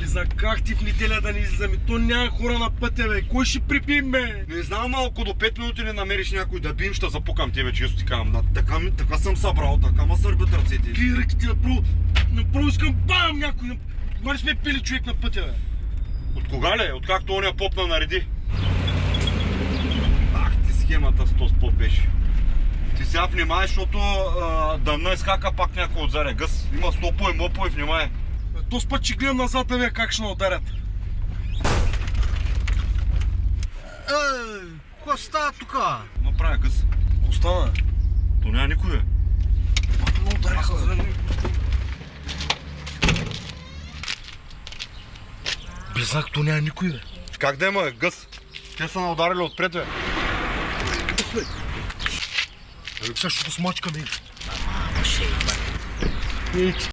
Близа, как ти в неделя да не излизаме? То няма хора на пътя, бе. Кой ще припим, бе? Не знам, малко до 5 минути не намериш някой да бием, ще запукам тебе, често ти казвам. Така съм събрал, така ма сърбят ръцете. Ги ръките, направо искам бам някой. Горе сме пили човек на пътя, бе. От кога ли? Откакто оня поп нареди? Ах ти схемата с този поп беше. Ти сега внимай, защото дъмна изхака пак някой отзаре. Гъс, има стопове, мопове, внимай. То път ще гледам назад, бе, как ще ударят. Какво става тука? Направя гъс. Остана. То няма никой, бе. Но удариха. Близак, то няма никой, бе. Как да има, гъс? Те са наударили отпред, бе. Сега ще го смачкаме. Ама, ще